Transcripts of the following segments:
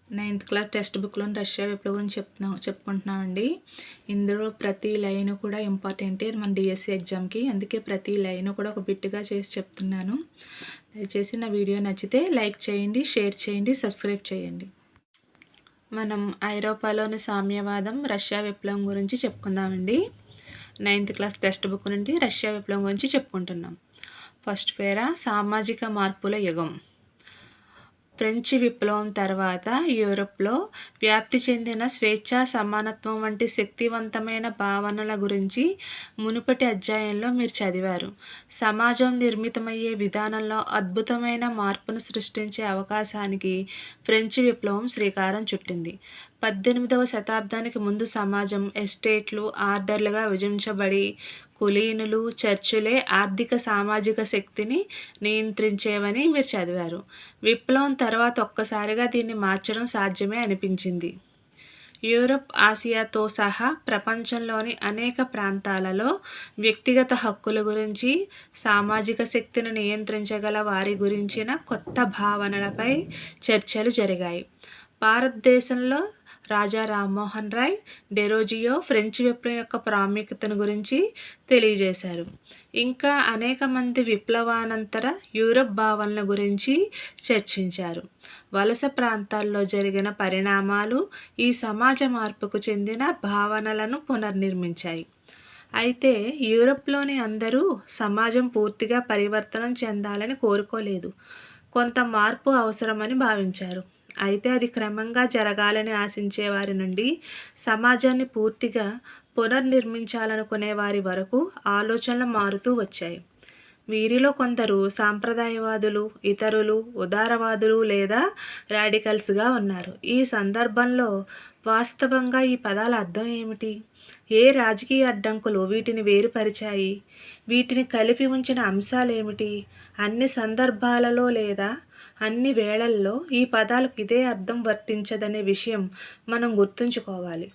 9th class text బుక్‌లోని Russia విప్లవం గురించి చెప్పుకుంటున్నామండి. ఇందులో ప్రతి లైను కూడా ఇంపార్టెంటే మన డీఎస్సీ ఎగ్జామ్‌కి. అందుకే ప్రతి లైను కూడా ఒక బిట్‌గా చేసి చెప్తున్నాను. దయచేసి నా వీడియో నచ్చితే లైక్ చేయండి, షేర్ చేయండి, సబ్స్క్రైబ్ చేయండి. మనం ఐరోపాలోని సామ్యవాదం, రష్యా విప్లవం గురించి చెప్పుకుందామండి. 9th క్లాస్ టెక్స్ట్ బుక్ నుండి రష్యా విప్లవం గురించి చెప్పుకుంటున్నాం. ఫస్ట్ పేరా సామాజిక మార్పుల యుగం. ఫ్రెంచ్ విప్లవం తర్వాత యూరప్లో వ్యాప్తి చెందిన స్వేచ్ఛ, సమానత్వం వంటి శక్తివంతమైన భావనల గురించి మునుపటి అధ్యాయంలో మీరు చదివారు. సమాజం నిర్మితమయ్యే విధానంలో అద్భుతమైన మార్పును సృష్టించే అవకాశానికి ఫ్రెంచ్ విప్లవం శ్రీకారం చుట్టింది. 18వ శతాబ్దానికి ముందు సమాజం ఎస్టేట్లు, ఆర్డర్లుగా విభజించబడి కులీనులు, చర్చులే ఆర్థిక, సామాజిక శక్తిని నియంత్రించేవని మీరు చదివారు. విప్లవం తర్వాత ఒక్కసారిగా దీన్ని మార్చడం సాధ్యమే అనిపించింది. యూరప్, ఆసియాతో సహా ప్రపంచంలోని అనేక ప్రాంతాలలో వ్యక్తిగత హక్కుల గురించి, సామాజిక శక్తిని నియంత్రించగల వారి గురించిన కొత్త భావనలపై చర్చలు జరిగాయి. భారతదేశంలో రాజా రామ్మోహన్ రాయ్ డెరోజియో ఫ్రెంచ్ విప్లవం యొక్క ప్రాముఖ్యతను గురించి తెలియజేశారు. ఇంకా అనేక మంది విప్లవానంతర యూరప్ భావనల గురించి చర్చించారు. వలస ప్రాంతాల్లో జరిగిన పరిణామాలు ఈ సమాజ మార్పుకు చెందిన భావనలను పునర్నిర్మించాయి. అయితే యూరప్లోని అందరూ సమాజం పూర్తిగా పరివర్తనం చెందాలని కోరుకోలేదు. కొంత మార్పు అవసరమని భావించారు. అయితే అది క్రమంగా జరగాలని ఆశించే వారి నుండి సమాజాన్ని పూర్తిగా పునర్నిర్మించాలనుకునే వారి వరకు ఆలోచనలు మారుతూ వచ్చాయి. వీరిలో కొందరు సాంప్రదాయవాదులు, ఇతరులు ఉదారవాదులు లేదా రాడికల్స్గా ఉన్నారు. ఈ సందర్భంలో వాస్తవంగా ఈ పదాల అర్థం ఏమిటి? ఏ రాజకీయ అడ్డంకులు వీటిని వేరుపరిచాయి? వీటిని కలిపి ఉంచిన అంశాలేమిటి? అన్ని సందర్భాలలో లేదా అన్ని వేళల్లో ఈ పదాలకు ఇదే అర్థం వర్తించదనే విషయం మనం గుర్తుంచుకోవాలి.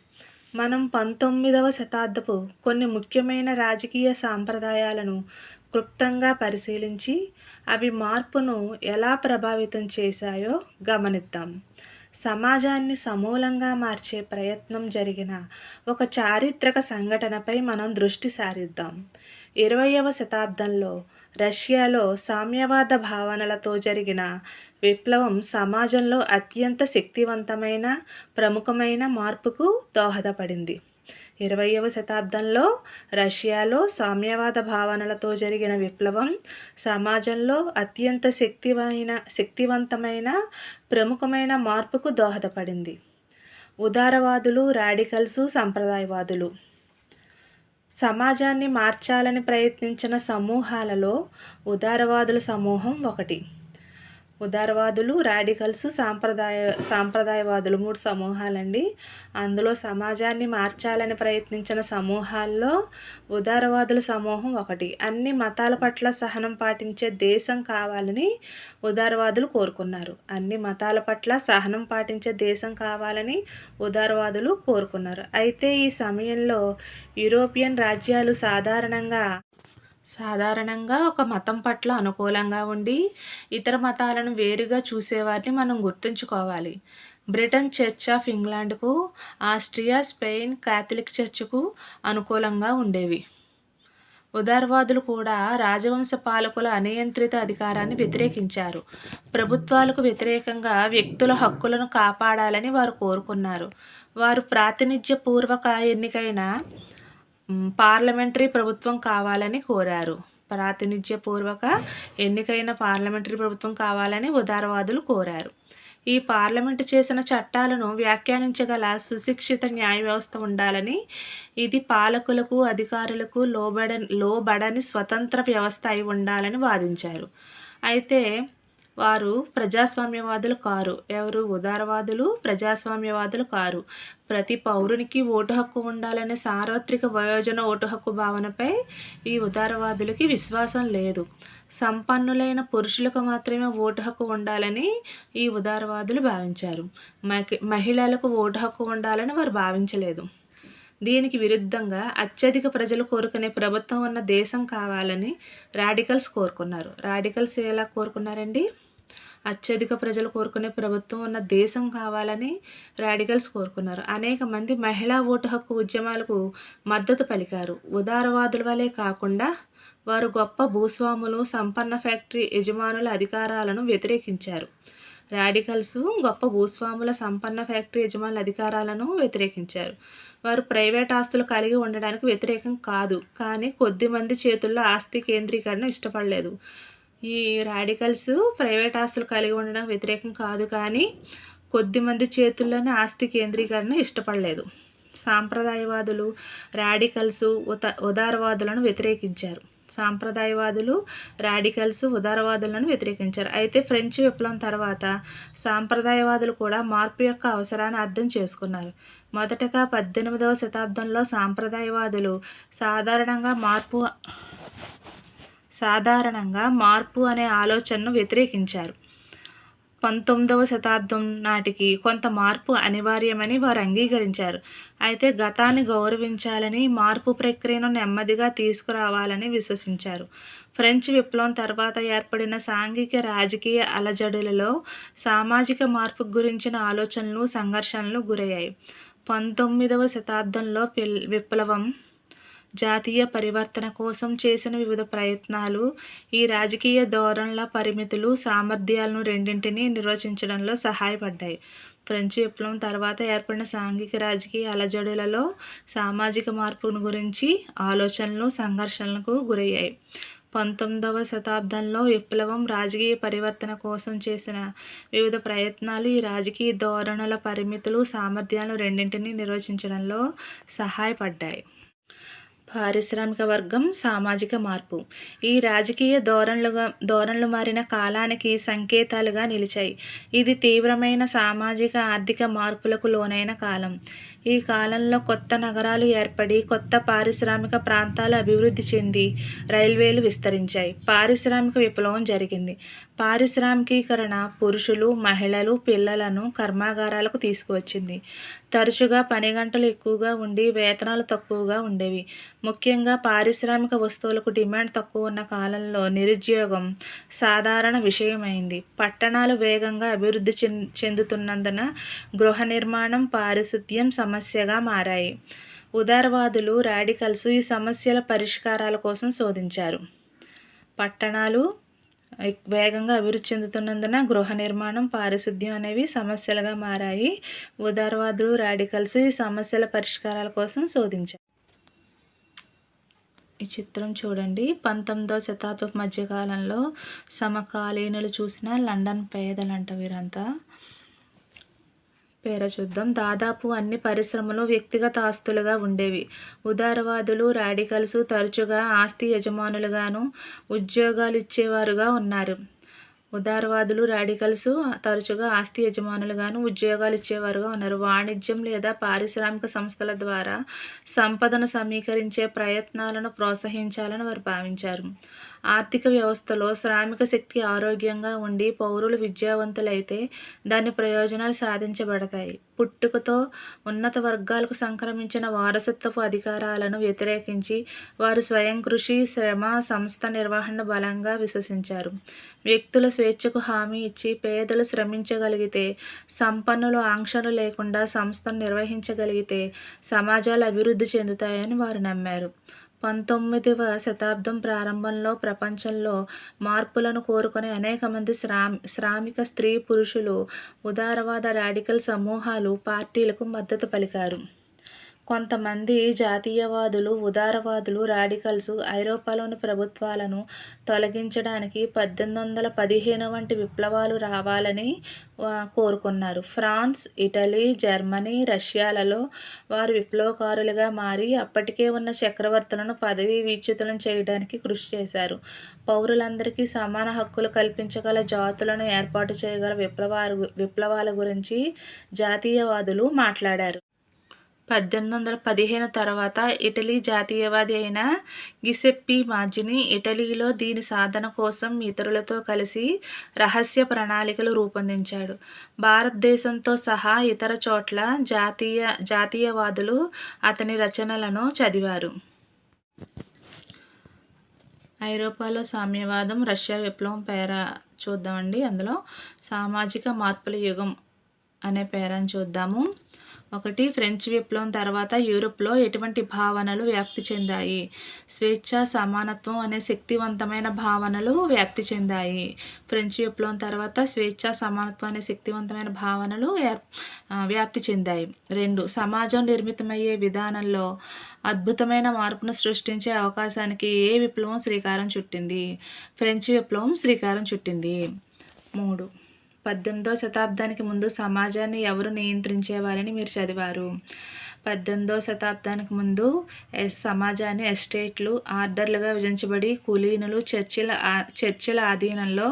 మనం 19వ శతాబ్దపు కొన్ని ముఖ్యమైన రాజకీయ సాంప్రదాయాలను క్లుప్తంగా పరిశీలించి అవి మార్పును ఎలా ప్రభావితం చేశాయో గమనిద్దాం. సమాజాన్ని సమూలంగా మార్చే ప్రయత్నం జరిగిన ఒక చారిత్రక సంఘటనపై మనం దృష్టి సారిద్దాం. 20వ శతాబ్దంలో రష్యాలో సామ్యవాద భావనలతో జరిగిన విప్లవం సమాజంలో అత్యంత శక్తివంతమైన, ప్రముఖమైన మార్పుకు దోహదపడింది. 20వ శతాబ్దంలో రష్యాలో సామ్యవాద భావనలతో జరిగిన విప్లవం సమాజంలో అత్యంత శక్తివంతమైన, ప్రముఖమైన మార్పుకు దోహదపడింది. ఉదారవాదులు, రాడికల్స్, సంప్రదాయవాదులు. సమాజాన్ని మార్చాలని ప్రయత్నించిన సమూహాలలో ఉదారవాదుల సమూహం ఒకటి. ఉదారవాదులు, రాడికల్స్, సాంప్రదాయవాదులు 3 సమూహాలండి. అందులో సమాజాన్ని మార్చాలని ప్రయత్నించిన సమూహాల్లో ఉదారవాదుల సమూహం ఒకటి. అన్ని మతాల పట్ల సహనం పాటించే దేశం కావాలని ఉదారవాదులు కోరుకున్నారు. అన్ని మతాల పట్ల సహనం పాటించే దేశం కావాలని ఉదారవాదులు కోరుకున్నారు. అయితే ఈ సమయంలో యూరోపియన్ రాజ్యాలు సాధారణంగా ఒక మతం పట్ల అనుకూలంగా ఉండి ఇతర మతాలను వేరుగా చూసేవారిని మనం గుర్తుంచుకోవాలి. బ్రిటన్ చర్చ్ ఆఫ్ ఇంగ్లాండ్కు, ఆస్ట్రియా, స్పెయిన్ కాథలిక్ చర్చ్కు అనుకూలంగా ఉండేవి. ఉదారవాదులు కూడా రాజవంశ పాలకుల అనియంత్రిత అధికారాన్ని వ్యతిరేకించారు. ప్రభుత్వాలకు వ్యతిరేకంగా వ్యక్తుల హక్కులను కాపాడాలని వారు కోరుకున్నారు. వారు ప్రాతినిధ్యపూర్వక ఎన్నికైన పార్లమెంటరీ ప్రభుత్వం కావాలని కోరారు. ప్రాతినిధ్యపూర్వక ఎన్నికైన పార్లమెంటరీ ప్రభుత్వం కావాలని ఉదారవాదులు కోరారు. ఈ పార్లమెంటు చేసిన చట్టాలను వ్యాఖ్యానించగల సుశిక్షిత న్యాయ వ్యవస్థ ఉండాలని, ఇది పాలకులకు, అధికారులకు లోబడని స్వతంత్ర వ్యవస్థ అయి ఉండాలని వాదించారు. అయితే వారు ప్రజాస్వామ్యవాదులు కారు. ఎవరు? ఉదారవాదులు ప్రజాస్వామ్యవాదులు కారు. ప్రతి పౌరునికి ఓటు హక్కు ఉండాలనే సార్వత్రిక వయోజన ఓటు హక్కు భావనపై ఈ ఉదారవాదులకి విశ్వాసం లేదు. సంపన్నులైన పురుషులకు మాత్రమే ఓటు హక్కు ఉండాలని ఈ ఉదారవాదులు భావించారు. మహిళలకు ఓటు హక్కు ఉండాలని వారు భావించలేదు. దీనికి విరుద్ధంగా అత్యధిక ప్రజలు కోరుకునే ప్రభుత్వం ఉన్న దేశం కావాలని రాడికల్స్ కోరుకున్నారు. రాడికల్స్ ఎలా కోరుకున్నారండి? అత్యధిక ప్రజలు కోరుకునే ప్రభుత్వం ఉన్న దేశం కావాలని రాడికల్స్ కోరుకున్నారు. అనేక మంది మహిళా ఓటు హక్కు ఉద్యమాలకు మద్దతు పలికారు. ఉదారవాదుల వలె కాకుండా వారు గొప్ప భూస్వాములు, సంపన్న ఫ్యాక్టరీ యజమానుల అధికారాలను వ్యతిరేకించారు. రాడికల్స్ గొప్ప భూస్వాముల, సంపన్న ఫ్యాక్టరీ యజమానుల అధికారాలను వ్యతిరేకించారు. వారు ప్రైవేట్ ఆస్తులు కలిగి ఉండడానికి వ్యతిరేకం కాదు, కానీ కొద్ది మంది చేతుల్లో ఆస్తి కేంద్రీకరణ ఇష్టపడలేదు. ఈ రాడికల్స్ ప్రైవేట్ ఆస్తులు కలిగి ఉండడానికి వ్యతిరేకం కాదు, కానీ కొద్ది మంది చేతుల్లోనే ఆస్తి కేంద్రీకరణ ఇష్టపడలేదు. సాంప్రదాయవాదులు రాడికల్స్ ఉదారవాదులను వ్యతిరేకించారు. సాంప్రదాయవాదులు రాడికల్స్ ఉదారవాదులను వ్యతిరేకించారు. అయితే ఫ్రెంచ్ విప్లవం తర్వాత సాంప్రదాయవాదులు కూడా మార్పు యొక్క అవసరాన్ని అర్థం చేసుకున్నారు. మొదటగా 18వ శతాబ్దంలో సాంప్రదాయవాదులు సాధారణంగా మార్పు అనే ఆలోచనను వ్యతిరేకించారు. 19వ శతాబ్దం నాటికి కొంత మార్పు అనివార్యమని వారు అంగీకరించారు. అయితే గతాన్ని గౌరవించాలని, మార్పు ప్రక్రియను నెమ్మదిగా తీసుకురావాలని విశ్వసించారు. ఫ్రెంచ్ విప్లవం తర్వాత ఏర్పడిన సాంఘిక రాజకీయ అలజడులలో సామాజిక మార్పు గురించిన ఆలోచనలు, సంఘర్షణలు గురయ్యాయి. 19వ శతాబ్దంలో విప్లవం జాతీయ పరివర్తన కోసం చేసిన వివిధ ప్రయత్నాలు ఈ రాజకీయ ధోరణుల పరిమితులు, సామర్థ్యాలను రెండింటినీ నిర్వచించడంలో సహాయపడ్డాయి. ఫ్రెంచ్ విప్లవం తర్వాత ఏర్పడిన సాంఘిక రాజకీయ అలజడులలో సామాజిక మార్పును గురించి ఆలోచనలు, సంఘర్షణలకు గురయ్యాయి. 19వ శతాబ్దంలో విప్లవం రాజకీయ పరివర్తన కోసం చేసిన వివిధ ప్రయత్నాలు ఈ రాజకీయ ధోరణుల పరిమితులు, సామర్థ్యాలను రెండింటినీ నిర్వచించడంలో సహాయపడ్డాయి. పారిశ్రామిక వర్గం, సామాజిక మార్పు ఈ రాజకీయ ధోరణులు మారిన కాలానికి సంకేతాలుగా నిలిచాయి. ఇది తీవ్రమైన సామాజిక, ఆర్థిక మార్పులకు లోనైన కాలం. ఈ కాలంలో కొత్త నగరాలు ఏర్పడి, కొత్త పారిశ్రామిక ప్రాంతాలు అభివృద్ధి చెంది, రైల్వేలు విస్తరించాయి. పారిశ్రామిక విప్లవం జరిగింది. పారిశ్రామికీకరణ పురుషులు, మహిళలు, పిల్లలను కర్మాగారాలకు తీసుకువచ్చింది. తరచుగా పని గంటలు ఎక్కువగా ఉండి వేతనాలు తక్కువగా ఉండేవి. ముఖ్యంగా పారిశ్రామిక వస్తువులకు డిమాండ్ తక్కువ ఉన్న కాలంలో నిరుద్యోగం సాధారణ విషయమైంది. పట్టణాలు వేగంగా అభివృద్ధి చెందుతున్నందున గృహ నిర్మాణం, పారిశుద్ధ్యం సమస్యగా మారాయి. ఉదారవాదులు రాడికల్స్ ఈ సమస్యల పరిష్కారాల కోసం శోధించారు. పట్టణాలు వేగంగా అభివృద్ధి చెందుతున్నందున గృహ నిర్మాణం, పారిశుద్ధ్యం అనేవి సమస్యలుగా మారాయి. ఉదారవాదులు రాడికల్స్ ఈ సమస్యల పరిష్కారాల కోసం శోధించారు. ఈ చిత్రం చూడండి. 19వ శతాబ్దపు మధ్యకాలంలో సమకాలీనులు చూసిన లండన్ పేదలంట వీరంతా. పేర చూద్దాం. దాదాపు అన్ని పరిశ్రమలు వ్యక్తిగత ఆస్తులుగా ఉండేవి. ఉదారవాదులు రాడికల్స్ తరచుగా ఆస్తి యజమానులుగాను, ఉద్యోగాలు ఇచ్చేవారుగా ఉన్నారు. ఉదారవాదులు రాడికల్స్ తరచుగా ఆస్తి యజమానులుగాను, ఉద్యోగాలు ఇచ్చేవారుగా ఉన్నారు. వాణిజ్యం లేదా పారిశ్రామిక సంస్థల ద్వారా సంపదను సమీకరించే ప్రయత్నాలను ప్రోత్సహించాలని వారు భావించారు. ఆర్థిక వ్యవస్థలో శ్రామిక శక్తి ఆరోగ్యంగా ఉండి పౌరులు విద్యావంతులైతే దాని ప్రయోజనాలు సాధించబడతాయి. పుట్టుకతో ఉన్నత వర్గాలకు సంక్రమించిన వారసత్వపు అధికారాలను వ్యతిరేకించి వారు స్వయం కృషి, శ్రమ, సంస్థ నిర్వహణ బలంగా విశ్వసించారు. వ్యక్తుల స్వేచ్ఛకు హామీ ఇచ్చి పేదలు శ్రమించగలిగితే, సంపన్నులు ఆంక్షలు లేకుండా సంస్థను నిర్వహించగలిగితే సమాజాలు అభివృద్ధి చెందుతాయని వారు నమ్మారు. 19వ శతాబ్దం ప్రారంభంలో ప్రపంచంలో మార్పులను కోరుకునే అనేక మంది శ్రామిక స్త్రీ పురుషులు, ఉదారవాద రాడికల్ సమూహాలు, పార్టీలకు మద్దతు పలికారు. కొంతమంది జాతీయవాదులు, ఉదారవాదులు రాడికల్స్ ఐరోపాలోని ప్రభుత్వాలను తొలగించడానికి 1815 వంటి విప్లవాలు రావాలని కోరుకున్నారు. ఫ్రాన్స్, ఇటలీ, జర్మనీ, రష్యాలలో వారు విప్లవకారులుగా మారి అప్పటికే ఉన్న చక్రవర్తులను పదవీ విచ్యుతులను చేయడానికి కృషి చేశారు. పౌరులందరికీ సమాన హక్కులు కల్పించగల జాతులను ఏర్పాటు చేయగల విప్లవాల గురించి జాతీయవాదులు మాట్లాడారు. 1815 తర్వాత ఇటలీ జాతీయవాది అయిన గిసెప్పి మాజిని ఇటలీలో దీని సాధన కోసం ఇతరులతో కలిసి రహస్య ప్రణాళికలు రూపొందించాడు. భారతదేశంతో సహా ఇతర చోట్ల జాతీయవాదులు అతని రచనలను చదివారు. ఐరోపాలో సామ్యవాదం, రష్యా విప్లవం పేర చూద్దామండి. అందులో సామాజిక మార్పుల యుగం అనే పేరాను చూద్దాము. 1. ఫ్రెంచ్ విప్లవం తర్వాత యూరోప్లో ఎటువంటి భావనలు వ్యాప్తి చెందాయి? స్వేచ్ఛ, సమానత్వం అనే శక్తివంతమైన భావనలు వ్యాప్తి చెందాయి. ఫ్రెంచ్ విప్లవం తర్వాత స్వేచ్ఛ, సమానత్వం అనే శక్తివంతమైన భావనలు వ్యాప్తి చెందాయి. 2. సమాజం నిర్మితమయ్యే విధానంలో అద్భుతమైన మార్పును సృష్టించే అవకాశానికి ఏ విప్లవం శ్రీకారం చుట్టింది? ఫ్రెంచ్ విప్లవం శ్రీకారం చుట్టింది. 3. 18వ శతాబ్దానికి ముందు సమాజాన్ని ఎవరు నియంత్రించేవారని మీరు చదివారు? 18వ శతాబ్దానికి ముందు సమాజాన్ని ఎస్టేట్లు, ఆర్డర్లుగా విభజించబడి కులీనులు, చర్చిల ఆధీనంలో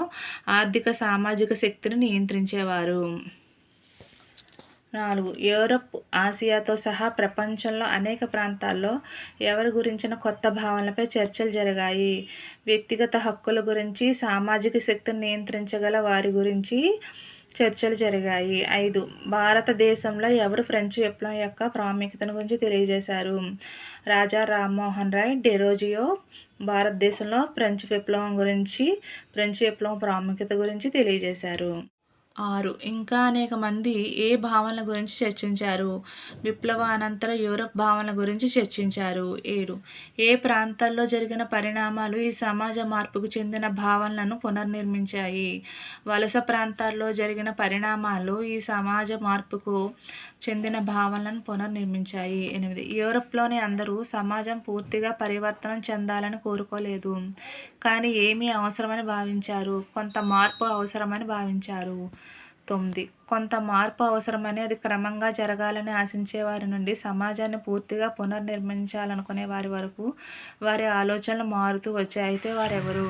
ఆర్థిక, సామాజిక శక్తిని నియంత్రించేవారు. 4. యూరప్, ఆసియాతో సహా ప్రపంచంలో అనేక ప్రాంతాల్లో ఎవరి గురించిన కొత్త భావనలపై చర్చలు జరిగాయి? వ్యక్తిగత హక్కుల గురించి, సామాజిక శక్తిని నియంత్రించగల వారి గురించి చర్చలు జరిగాయి. 5. భారతదేశంలో ఎవరు ఫ్రెంచ్ విప్లవం యొక్క ప్రాముఖ్యతను గురించి తెలియజేశారు? రాజా రామ్మోహన్ రాయ్ డెరోజియో భారతదేశంలో ఫ్రెంచ్ విప్లవం ప్రాముఖ్యత గురించి తెలియజేశారు. 6. ఇంకా అనేక మంది ఏ భావనల గురించి చర్చించారు? విప్లవానంతర యూరప్ భావనల గురించి చర్చించారు. 7. ఏ ప్రాంతాల్లో జరిగిన పరిణామాలు ఈ సమాజ మార్పుకు చెందిన భావనలను పునర్నిర్మించాయి? వలస ప్రాంతాల్లో జరిగిన పరిణామాలు ఈ సమాజ మార్పుకు చెందిన భావనలను పునర్నిర్మించాయి. 8. యూరప్లోని అందరూ సమాజం పూర్తిగా పరివర్తనం చెందాలని కోరుకోలేదు, కానీ ఏమీ అవసరమని భావించారు. కొంత మార్పు అవసరమని భావించారు. 9. కొంత మార్పు అవసరమని, అది క్రమంగా జరగాలని ఆశించే వారి నుండి సమాజాన్ని పూర్తిగా పునర్నిర్మించాలనుకునే వారి వరకు వారి ఆలోచనలు మారుతూ వచ్చాయి. అయితే వారెవరు?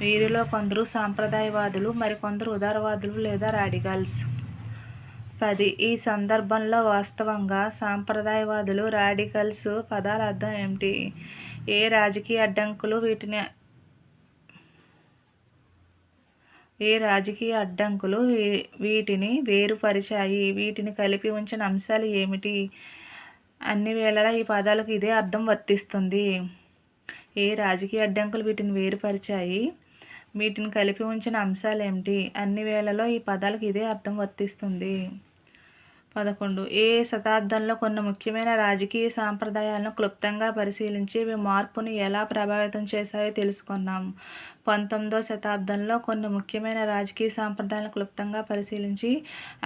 వీరిలో కొందరు సాంప్రదాయవాదులు, మరికొందరు ఉదారవాదులు లేదా రాడికల్స్. 10. ఈ సందర్భంలో వాస్తవంగా సాంప్రదాయవాదులు, రాడికల్స్ పదాల అర్థం ఏమిటి? ఏ రాజకీయ అడ్డంకులు వీటిని వేరుపరిచాయి? వీటిని కలిపి ఉంచిన అంశాలు ఏమిటి? అన్ని వేళలా ఈ పదాలకు ఇదే అర్థం వర్తిస్తుంది. ఏ రాజకీయ అడ్డంకులు వీటిని వేరుపరిచాయి? వీటిని కలిపి ఉంచిన అంశాలు ఏమిటి? అన్ని వేళలో ఈ పదాలకు ఇదే అర్థం వర్తిస్తుంది. 11. ఏ శతాబ్దంలో కొన్ని ముఖ్యమైన రాజకీయ సాంప్రదాయాలను క్లుప్తంగా పరిశీలించి అవి మార్పును ఎలా ప్రభావితం చేశాయో తెలుసుకున్నాం. 19వ శతాబ్దంలో కొన్ని ముఖ్యమైన రాజకీయ సాంప్రదాయాలను క్లుప్తంగా పరిశీలించి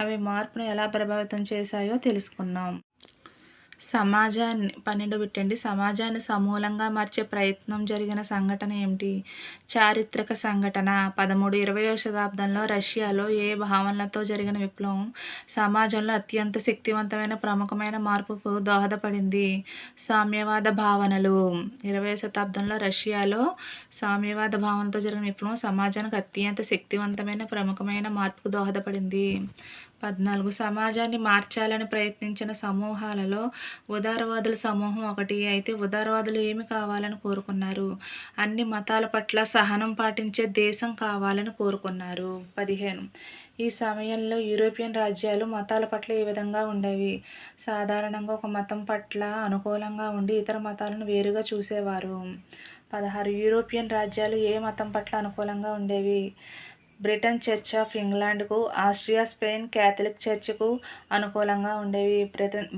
అవి మార్పును ఎలా ప్రభావితం చేశాయో తెలుసుకున్నాం. 12 సమాజాన్ని సమూలంగా మార్చే ప్రయత్నం జరిగిన సంఘటన ఏమిటి? చారిత్రక సంఘటన. 13. 20వ శతాబ్దంలో రష్యాలో ఏ భావనలతో జరిగిన విప్లవం సమాజంలో అత్యంత శక్తివంతమైన ప్రముఖమైన మార్పుకు దోహదపడింది? సామ్యవాద భావనలు. 20వ శతాబ్దంలో రష్యాలో సామ్యవాద భావనలతో జరిగిన విప్లవం సమాజానికి అత్యంత శక్తివంతమైన ప్రముఖమైన మార్పుకు దోహదపడింది. 14. సమాజాన్ని మార్చాలని ప్రయత్నించిన సమూహాలలో ఉదారవాదుల సమూహం ఒకటి. అయితే ఉదారవాదులు ఏమి కావాలని కోరుకున్నారు? అన్ని మతాల పట్ల సహనం పాటించే దేశం కావాలని కోరుకున్నారు. 15. ఈ సమయంలో యూరోపియన్ రాజ్యాలు మతాల పట్ల ఏ విధంగా ఉండేవి? సాధారణంగా ఒక మతం పట్ల అనుకూలంగా ఉండి ఇతర మతాలను వేరుగా చూసేవారు. 16. యూరోపియన్ రాజ్యాలు ఏ మతం పట్ల అనుకూలంగా ఉండేవి? బ్రిటన్ చర్చ్ ఆఫ్ ఇంగ్లాండ్కు, ఆస్ట్రియా, స్పెయిన్ క్యాథలిక్ చర్చ్కు అనుకూలంగా ఉండేవి.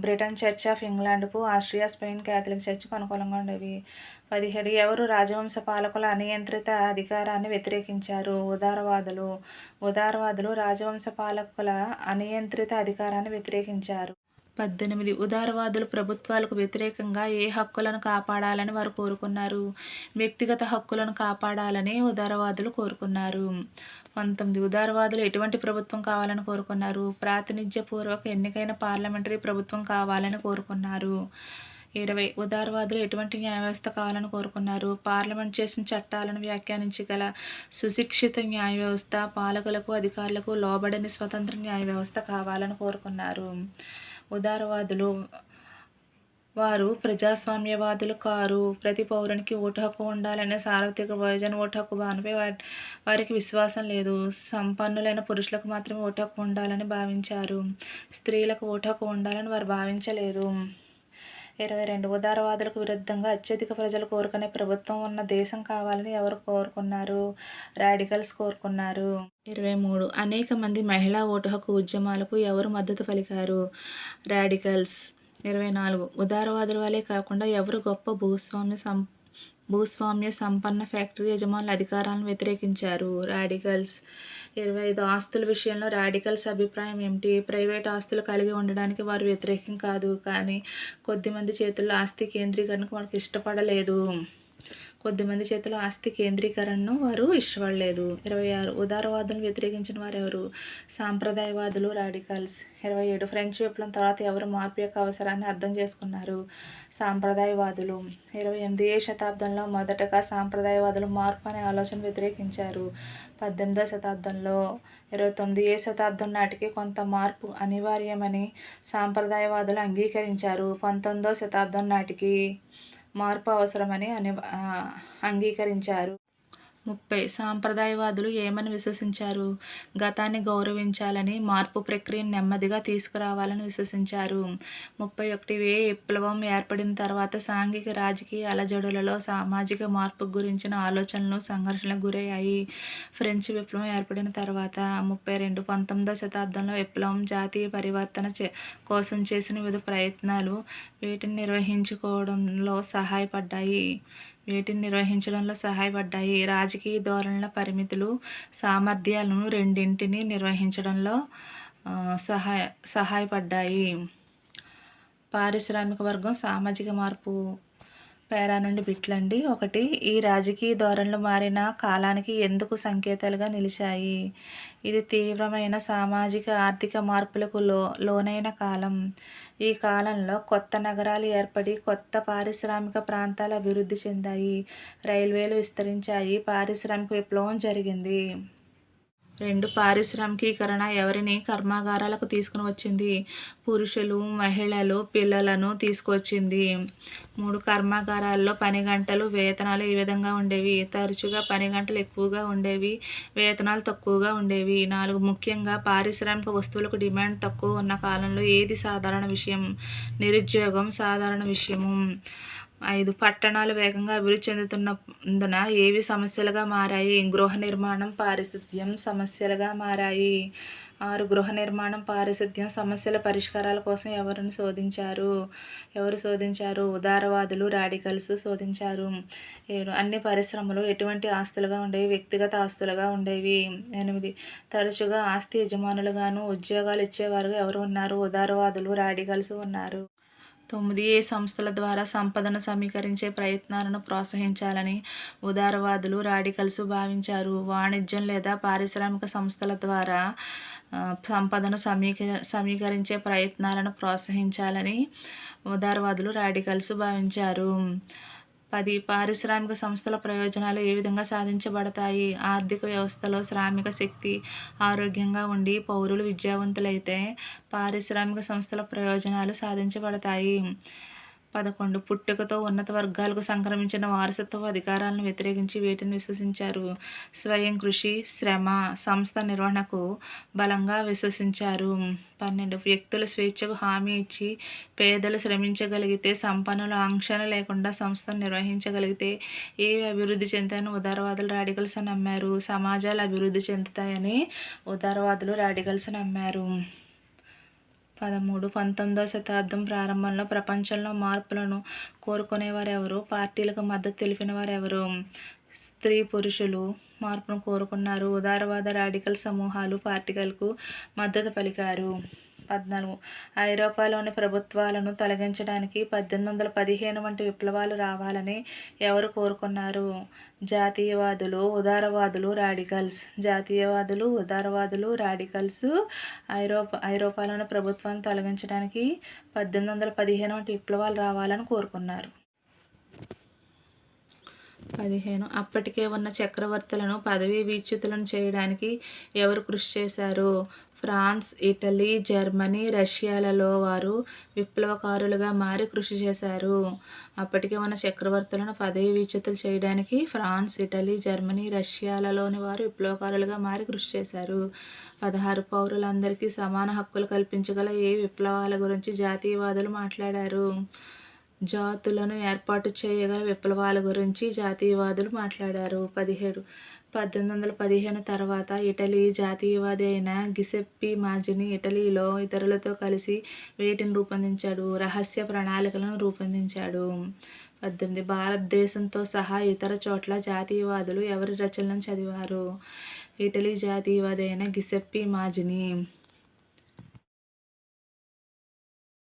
బ్రిటన్ చర్చ్ ఆఫ్ ఇంగ్లాండ్కు, ఆస్ట్రియా, స్పెయిన్ క్యాథలిక్ చర్చ్కు అనుకూలంగా ఉండేవి. 17. ఎవరు రాజవంశ పాలకుల అనియంత్రిత అధికారాన్ని వ్యతిరేకించారు? ఉదారవాదులు రాజవంశ పాలకుల అనియంత్రిత అధికారాన్ని వ్యతిరేకించారు. 18. ఉదారవాదులు ప్రభుత్వాలకు వ్యతిరేకంగా ఏ హక్కులను కాపాడాలని వారు కోరుకున్నారు? వ్యక్తిగత హక్కులను కాపాడాలని ఉదారవాదులు కోరుకున్నారు. 19. ఉదారవాదులు ఎటువంటి ప్రభుత్వం కావాలని కోరుకున్నారు? ప్రాతినిధ్యపూర్వక ఎన్నికైన పార్లమెంటరీ ప్రభుత్వం కావాలని కోరుకున్నారు. 20. ఉదారవాదులు ఎటువంటి న్యాయ వ్యవస్థ కావాలని కోరుకున్నారు? పార్లమెంట్ చేసిన చట్టాలను వ్యాఖ్యానించగల సుశిక్షిత న్యాయ వ్యవస్థ, పాలకులకు, అధికారులకు లోబడని స్వతంత్ర న్యాయ వ్యవస్థ కావాలని కోరుకున్నారు. ఉదారవాదులు వారు ప్రజాస్వామ్యవాదులు కారు. ప్రతి పౌరునికి ఓటు హక్కు ఉండాలనే సార్వత్రిక బహుజన ఓటు హక్కు భావనపై వారికి విశ్వాసం లేదు. సంపన్నులైన పురుషులకు మాత్రమే ఓటు హక్కు ఉండాలని భావించారు. స్త్రీలకు ఓటు హక్కు ఉండాలని వారు భావించలేదు. 22 ఉదారవాదులకు విరుద్ధంగా అత్యధిక ప్రజలు కోరుకునే ప్రభుత్వం ఉన్న దేశం కావాలని ఎవరు కోరుకున్నారు? రాడికల్స్ కోరుకున్నారు. 23 అనేక మంది మహిళా ఓటు హక్కు ఉద్యమాలకు ఎవరు మద్దతు పలికారు? రాడికల్స్. 24 ఉదారవాదుల వలే కాకుండా ఎవరు గొప్ప భూస్వామ్య సంపన్న ఫ్యాక్టరీ యజమానుల అధికారాలను వ్యతిరేకించారు? రాడికల్స్. 25 ఆస్తుల విషయంలో రాడికల్స్ అభిప్రాయం ఏమిటి? ప్రైవేట్ ఆస్తులు కలిగి ఉండడానికి వారు వ్యతిరేకం కాదు, కానీ కొద్దిమంది చేతుల్లో ఆస్తి కేంద్రీకరణకు వారికి ఇష్టపడలేదు. కొద్దిమంది చేతుల ఆస్తి కేంద్రీకరణను వారు ఇష్టపడలేదు. 26 ఉదారవాదులను వ్యతిరేకించిన వారు ఎవరు? సాంప్రదాయవాదులు, రాడికల్స్. 27 ఫ్రెంచ్ విప్లవం తర్వాత ఎవరు మార్పు యొక్క అవసరాన్ని అర్థం చేసుకున్నారు? సాంప్రదాయవాదులు. 28 ఏ శతాబ్దంలో మొదటగా సాంప్రదాయవాదులు మార్పు అనే ఆలోచన వ్యతిరేకించారు? 18వ శతాబ్దంలో. 29 ఏ శతాబ్దం నాటికి కొంత మార్పు అనివార్యమని సాంప్రదాయవాదులు అంగీకరించారు? 19వ శతాబ్దం నాటికి మార్పు అవసరమని అంగీకరించారు. 30 సాంప్రదాయవాదులు ఏమని విశ్వసించారు? గతాన్ని గౌరవించాలని, మార్పు ప్రక్రియను నెమ్మదిగా తీసుకురావాలని విశ్వసించారు. 31 ఏ విప్లవం ఏర్పడిన తర్వాత సాంఘిక రాజకీయ అలజడులలో సామాజిక మార్పు గురించిన ఆలోచనలు సంఘర్షణలకు గురయ్యాయి? ఫ్రెంచ్ విప్లవం ఏర్పడిన తర్వాత. 32 19వ శతాబ్దంలో విప్లవం జాతీయ పరివర్తన కోసం చేసిన వివిధ ప్రయత్నాలు వీటిని నిర్వహించడంలో సహాయపడ్డాయి. రాజకీయ ధోరణుల పరిమితులు సామర్థ్యాలను రెండింటినీ నిర్వహించడంలో సహాయపడ్డాయి. పారిశ్రామిక వర్గం సామాజిక మార్పు. పేరా నుండి బిట్లండి. 1 ఈ రాజకీయ ధోరణులు మారిన కాలానికి ఎందుకు సంకేతాలుగా నిలిచాయి? ఇది తీవ్రమైన సామాజిక ఆర్థిక మార్పులకు లోనైన కాలం. ఈ కాలంలో కొత్త నగరాలు ఏర్పడి కొత్త పారిశ్రామిక ప్రాంతాలు అభివృద్ధి చెందాయి. రైల్వేలు విస్తరించాయి. పారిశ్రామిక విప్లవం జరిగింది. 2 పారిశ్రామికీకరణ ఎవరిని కర్మాగారాలకు తీసుకుని వచ్చింది? పురుషులు, మహిళలు, పిల్లలను తీసుకువచ్చింది. 3 కర్మాగారాల్లో పని గంటలు, వేతనాలు ఏ విధంగా ఉండేవి? తరచుగా పని గంటలు ఎక్కువగా ఉండేవి, వేతనాలు తక్కువగా ఉండేవి. 4 ముఖ్యంగా పారిశ్రామిక వస్తువులకు డిమాండ్ తక్కువ ఉన్న కాలంలో ఏది సాధారణ విషయం? నిరుద్యోగం సాధారణ విషయము. 5 పట్టణాలు వేగంగా అభివృద్ధి చెందుతున్నందున ఏవి సమస్యలుగా మారాయి? గృహ నిర్మాణం, పారిశుద్ధ్యం సమస్యలుగా మారాయి. 6 గృహ నిర్మాణం, పారిశుద్ధ్యం సమస్యల పరిష్కారాల కోసం ఎవరు శోధించారు? ఉదారవాదులు, రాడికల్స్ శోధించారు. 7 అన్ని పరిశ్రమలు ఎటువంటి ఆస్తులుగా ఉండేవి? వ్యక్తిగత ఆస్తులుగా ఉండేవి. 8 తరచుగా ఆస్తి యజమానులుగాను ఉద్యోగాలు ఇచ్చేవారుగా ఎవరు ఉన్నారు? ఉదారవాదులు, రాడికల్స్ ఉన్నారు. 9 ఏ సంస్థల ద్వారా సంపదను సమీకరించే ప్రయత్నాలను ప్రోత్సహించాలని ఉదారవాదులు, రాడికల్స్ భావించారు? వాణిజ్యం లేదా పారిశ్రామిక సంస్థల ద్వారా సంపదను సమీకరించే ప్రయత్నాలను ప్రోత్సహించాలని ఉదారవాదులు, రాడికల్స్ భావించారు. 10 పారిశ్రామిక సంస్థల ప్రయోజనాలు ఏ విధంగా సాధించబడతాయి? ఆర్థిక వ్యవస్థలో శ్రామిక శక్తి ఆరోగ్యంగా ఉండి పౌరులు విద్యావంతులైతే పారిశ్రామిక సంస్థల ప్రయోజనాలు సాధించబడతాయి. 11 పుట్టుకతో ఉన్నత వర్గాలకు సంక్రమించిన వారసత్వ అధికారాలను వ్యతిరేకించి వీటిని విశ్వసించారు? స్వయం కృషి, శ్రమ, సంస్థ నిర్వహణకు బలంగా విశ్వసించారు. 12 వ్యక్తుల స్వేచ్ఛకు హామీ ఇచ్చి పేదలు శ్రమించగలిగితే, సంపన్నుల ఆంక్షలు లేకుండా సంస్థను నిర్వహించగలిగితే ఏవి అభివృద్ధి చెందుతాయని ఉదారవాదులు, రాడికల్స్ నమ్మారు? సమాజాలు అభివృద్ధి చెందుతాయని ఉదారవాదులు, రాడికల్స్ నమ్మారు. 13 19వ శతాబ్దం ప్రారంభంలో ప్రపంచంలో మార్పులను కోరుకునేవారెవరు? పార్టీలకు మద్దతు తెలిపిన వారెవరు? స్త్రీ పురుషులు మార్పును కోరుకున్నారు. ఉదారవాద, రాడికల్ సమూహాలు పార్టీలకు మద్దతు పలికారు. 14 ఐరోపాలోని ప్రభుత్వాలను తొలగించడానికి 1815 వంటి విప్లవాలు రావాలని ఎవరు కోరుకున్నారు? జాతీయవాదులు, ఉదారవాదులు, రాడికల్స్. జాతీయవాదులు, ఉదారవాదులు, రాడికల్స్ ఐరోపాలోని ప్రభుత్వాన్ని తొలగించడానికి 1815 వంటి విప్లవాలు రావాలని కోరుకున్నారు. 15 అప్పటికే ఉన్న చక్రవర్తులను పదవీ విచ్యుతులను చేయడానికి ఎవరు కృషి చేశారు? ఫ్రాన్స్, ఇటలీ, జర్మనీ, రష్యాలలో వారు విప్లవకారులుగా మారి కృషి చేశారు. అప్పటికే ఉన్న చక్రవర్తులను పదవీ విచ్యుతులు చేయడానికి ఫ్రాన్స్, ఇటలీ, జర్మనీ, రష్యాలలోని వారు విప్లవకారులుగా మారి కృషి చేశారు. 16 పౌరులందరికీ సమాన హక్కులు కల్పించగల ఏ విప్లవాల గురించి జాతీయవాదులు మాట్లాడారు? జాతులను ఏర్పాటు చేయగల విప్లవాల గురించి జాతీయవాదులు మాట్లాడారు. 1815 తర్వాత ఇటలీ జాతీయవాది అయిన గిసెప్పి మాజిని ఇటలీలో ఇతరులతో కలిసి వేటిని రూపొందించాడు? రహస్య ప్రణాళికలను రూపొందించాడు. 18 భారతదేశంతో సహా ఇతర చోట్ల జాతీయవాదులు ఎవరి రచనలను చదివారు? ఇటలీ జాతీయవాది అయిన గిసెప్పి మాజిని.